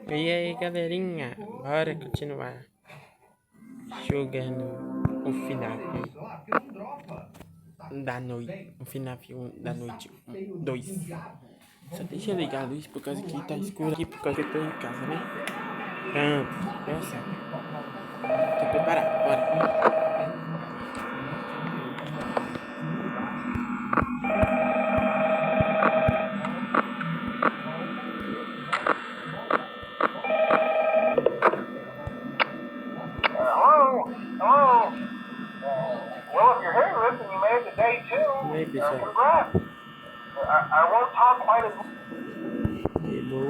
E aí, galerinha, bora continuar jogando o final da noite, o final da noite 2. Só deixa eu ligar a luz por causa que tá escuro aqui, por causa que eu tô em casa, né? Pronto, deu certo. Tô preparado, bora. Hello? Well, if you're hearing this and you made it to day 2, E aí, pessoal? congrats. I won't talk quite as Hello.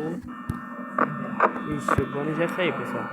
Ixi, o bônus já saiu, pessoal.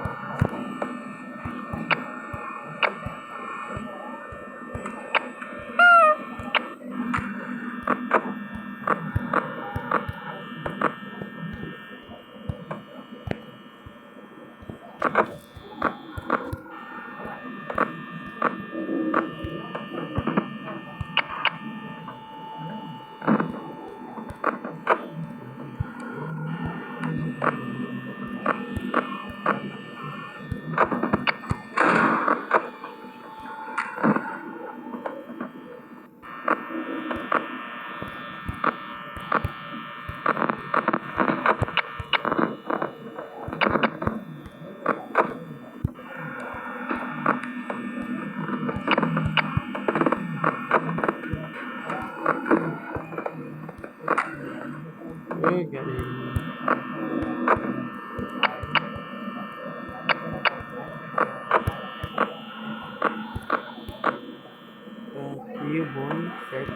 Oi, galerinha. Aqui o bônus, certo?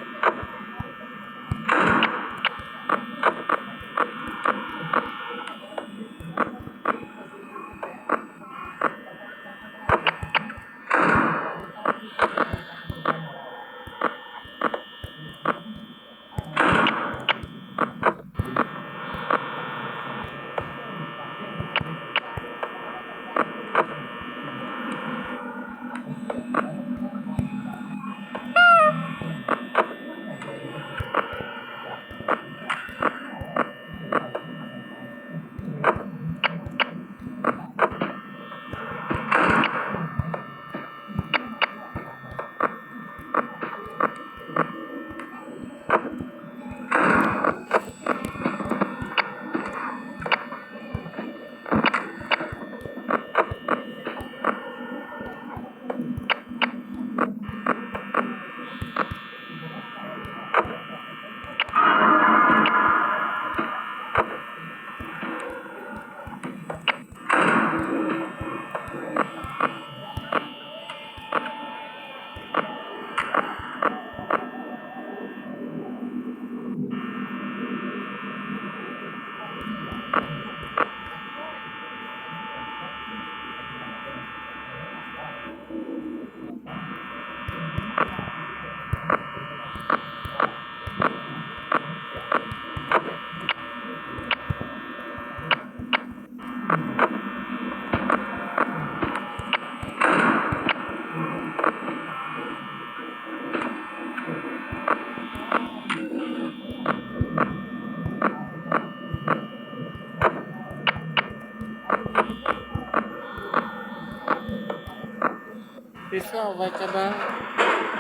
Pessoal, vai acabar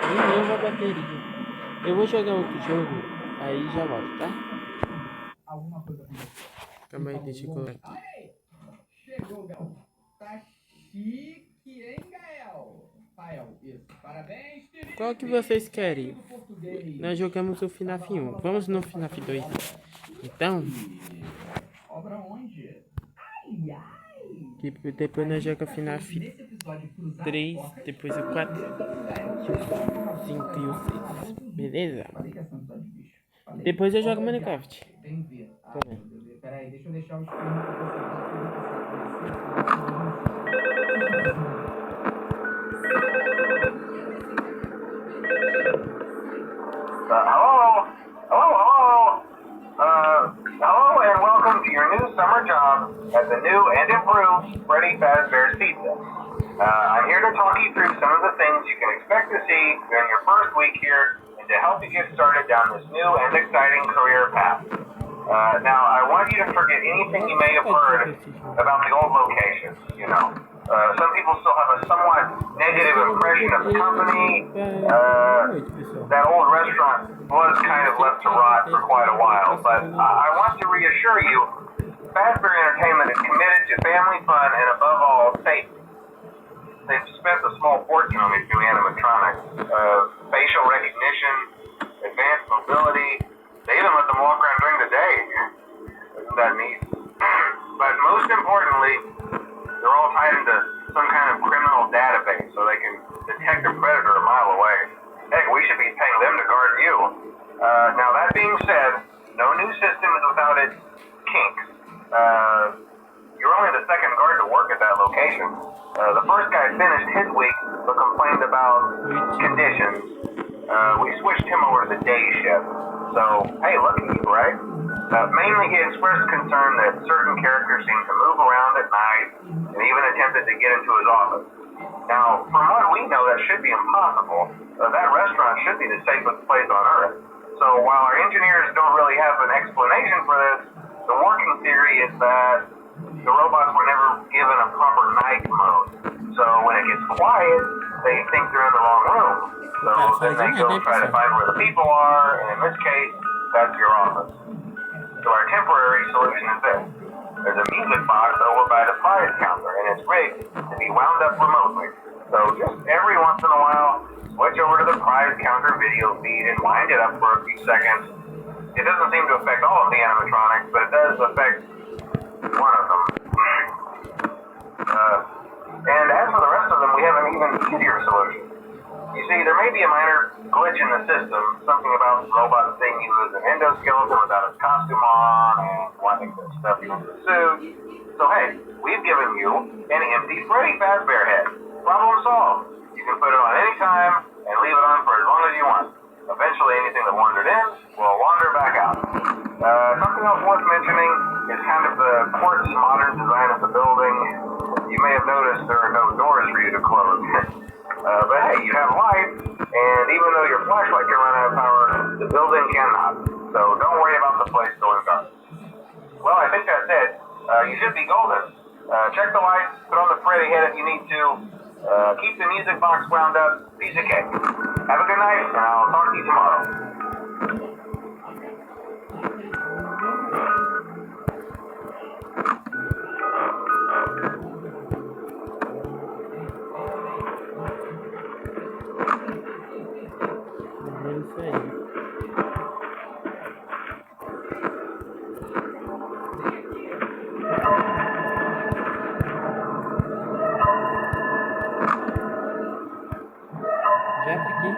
de novo a bateria. Eu vou jogar outro jogo, aí já volto, tá? Calma aí, deixa eu colocar aqui. Chegou, Gael. Tá chique, hein, Gael? Rael, isso. Parabéns, querido. Qual que vocês querem? Nós jogamos o FNAF 1. Vamos no FNAF 2. Então, Obra onde? Ai, ai. que depois nós jogamos o FNAF 3, depois o 4, 5 e o 6. Beleza? Depois eu jogo Minecraft. Tem que ver. Também. Peraí, deixa eu deixar o stream pra hello and welcome to your new summer job at the new and improved Freddy Fazbear's Pizza. I'm here here to talk you through some of the things you can expect to see during your first week here and to help you get started down this new and exciting career path. Now, I want you to forget anything you may have heard about the old locations, you know. Some people still have a somewhat negative impression of the company. That old restaurant was kind of left to rot for quite a while, but I want to reassure you, Fazbear Entertainment is committed to family fun and above all, safety. They've spent a small fortune on these new animatronics. Facial recognition, advanced mobility. They even let them walk around during the day. Isn't that neat? But most importantly, they're all tied into some kind of criminal database so they can detect a predator a mile away. Heck, we should be paying them to guard you. Now that being said, no new system is without its kinks. You're only the second guard to work at that location. The first guy finished his week but complained about conditions. We switched him over to the day shift. So, hey, look at you, right? Mainly he expressed concern that certain characters seem to move around at night and even attempted to get into his office. Now, from what we know, that should be impossible. That restaurant should be the safest place on Earth. So while our engineers don't really have an explanation for this, the working theory is that the robots were never given a proper night mode. So when it gets quiet, they think they're in the wrong room. So then they go try to find where the people are, and in this case, that's your office. So our temporary solution is this. There's a music box over by the prize counter, and it's rigged to be wound up remotely. So just every once in a while, switch over to the prize counter video feed and wind it up for a few seconds. It doesn't seem to affect all of the animatronics, but it does affect one of them. And as for the rest of them, we have an even easier solution. You see, there may be a minor glitch in the system, something about robots seeing you as an endoskeleton without his costume on and wanting to stuff you into a suit. So hey, we've given you an empty Freddy Fazbear head. Problem solved. You can put it on any time and leave it on for as long as you want. Eventually anything that wandered in will wander back out. Something else worth mentioning is kind of the quirky modern design of the building. You may have noticed there are no doors for you to close. But hey, you have light, and even though your flashlight can run out of power, the building cannot. So don't worry about the place going dark. Well, I think that's it. You should be golden. Check the lights, put on the Freddy head if you need to. Keep the music box wound up. Piece of cake. Have a good night, and I'll talk to you tomorrow. Já tá aqui.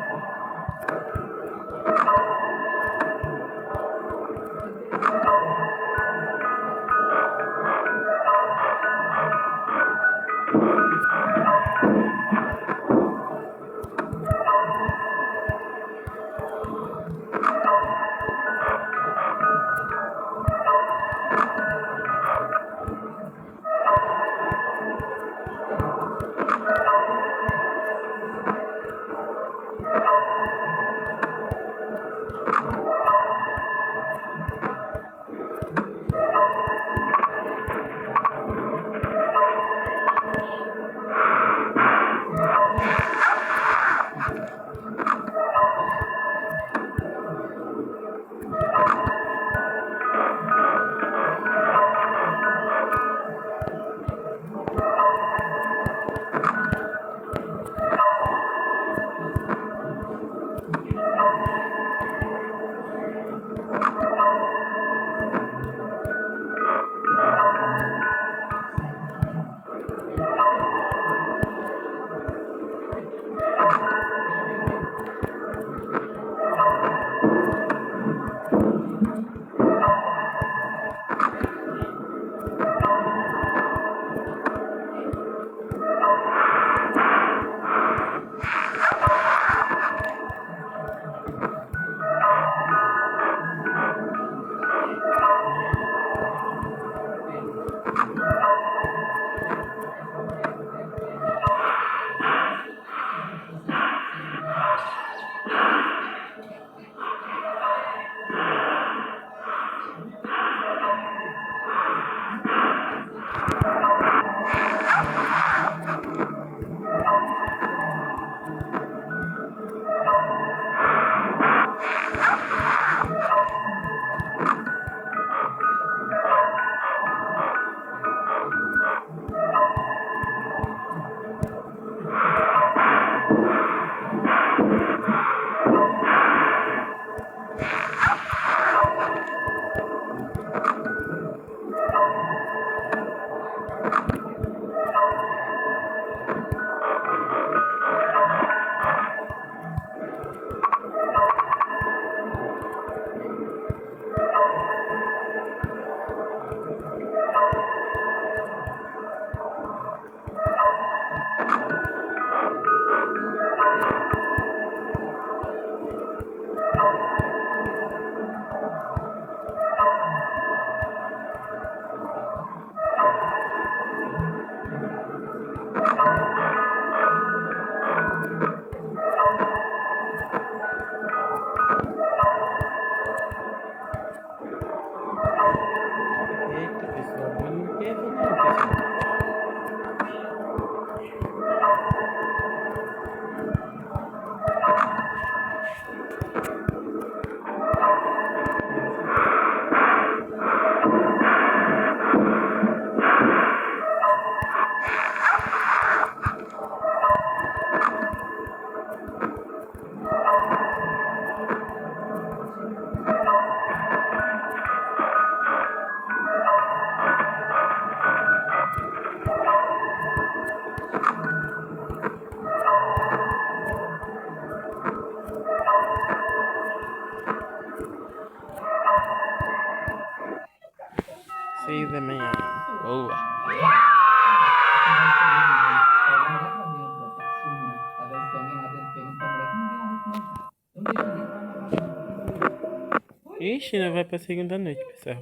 Ixi, não vai pra segunda noite, pessoal.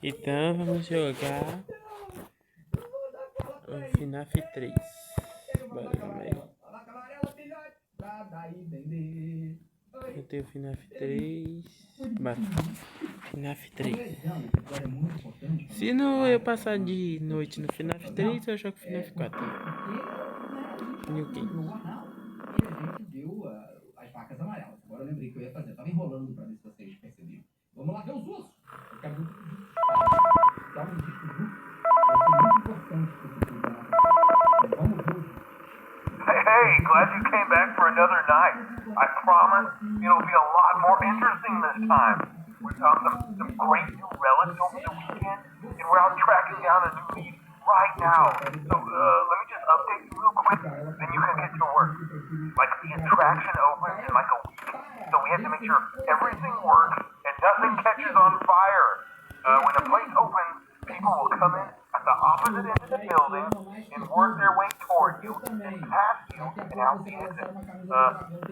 Então vamos jogar o FNAF 3. Bora no meio. Eu tenho o FNAF 3. Bora. FNAF 3. Se não eu passar de noite no FNAF 3, eu jogo FNAF 4. New Game. E a gente viu as vacas amarelas. Agora eu lembrei que eu ia fazer. Eu tava enrolando pra ver se vocês perceberam. Vamos lá ver os ursos. Eu quero muito dar um disco justo. Vai ser muito importante pro futuro da nossa vida. Vamos ver os ursos. Hey, glad you came back for another night. I promise it'll be a lot more interesting this time. We found some great new relics over the weekend, and we're out tracking down a new lead right now. So let me just update you real quick, then you can get to work. Like the attraction opens in like a week, so we have to make sure everything works and nothing catches on fire. When the place opens, people will come in at the opposite end of the building and work their way toward you and past you and out the exit.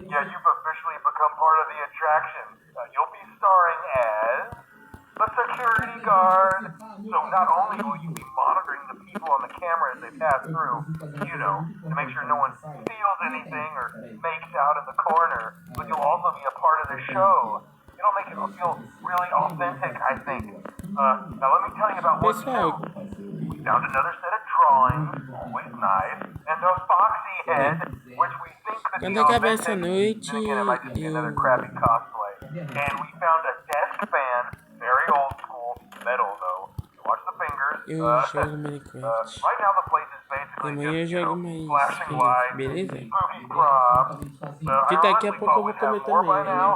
Yeah, you've officially become part of the attraction. You'll be starring as a security guard. So not only will you be monitoring the people on the camera as they pass through, you know, to make sure no one steals anything or makes out in the corner, but you'll also be a part of the show. It'll make it feel really authentic, I think. Now let me tell you about what's Pessoal, new. We found another set of drawings, always nice, and a foxy head, which we think could be quando acabar essa authentic. noite, Then again, it might just be another eu crappy cosplay. And we found a desk fan, very old school, metal though. Watch the fingers. jogo Minecraft. Right now the place is basically Amanhã eu just, you jogo know, mais flashing FNAF, lights, beleza? spooky props. Que I daqui a honestly pouco eu thought vou we'd have comer more by também. now.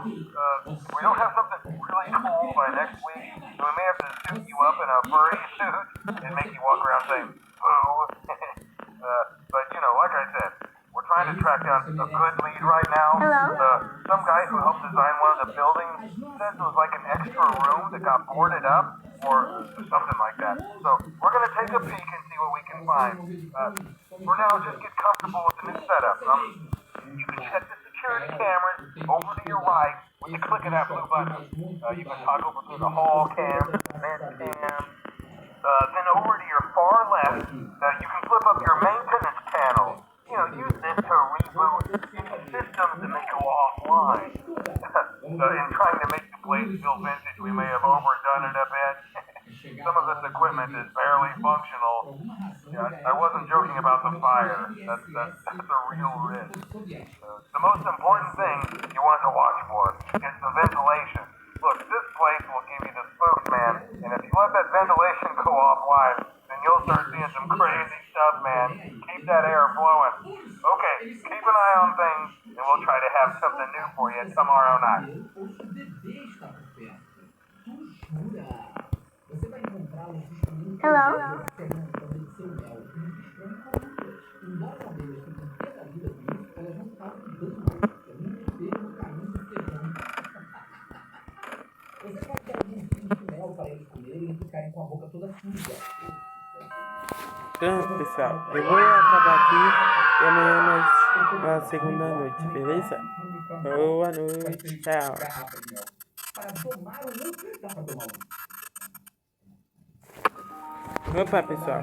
We don't have something really cool by next week, so we may have to suit you up in a furry suit and make you walk around saying boo. But you know, like I said, we're trying to track down a good lead right now. Some guy who helped design one of the buildings says it was like an extra room that got boarded up or something like that. So we're gonna take a peek and see what we can find. For now, just get comfortable with the new setup. You can check the security cameras over to your right with the click of that blue button. You can toggle between the hall cam, vent cam. Then over to your far left, you can flip up your maintenance panel. You know, use this to reboot any systems that may go offline. In trying to make the place feel vintage, we may have overdone it a bit. Some of this equipment is barely functional. Yeah, I wasn't joking about the fire. That's a real risk. The most important thing you want to watch for is the ventilation. Look, this place will give you the spooks, man. And if you let that ventilation go offline, then you'll start seeing some crazy stuff, man. Keep that air flowing. Okay, keep an eye on things, and we'll try to have something new for you tomorrow night. Hello? Você pode dar algum tipo de mel para eles comerem e ficarem com a boca toda suja. Pronto, pessoal. Eu vou acabar aqui e amanhã nós na segunda noite, beleza? Boa noite, tchau. Para tomar um outro, dá para tomar Opa, pessoal.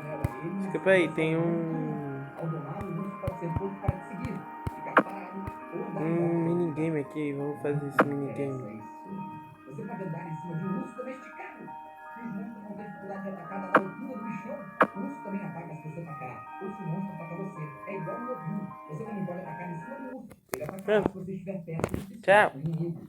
Desculpa aí, tem Ao domar, o urso pode ser posto para te seguir, ficar parado ou dar minigame aqui. Vamos fazer esse minigame. Você pode andar em cima de um urso domesticado. Se os monstros vão ter dificuldade de atacar da altura do bichão, o urso também ataca se você atacar. Ou se o monstro ataca você. É igual um lobinho. Você também pode atacar em cima do urso. Ele atacará se você estiver perto do Tchau. inimigo.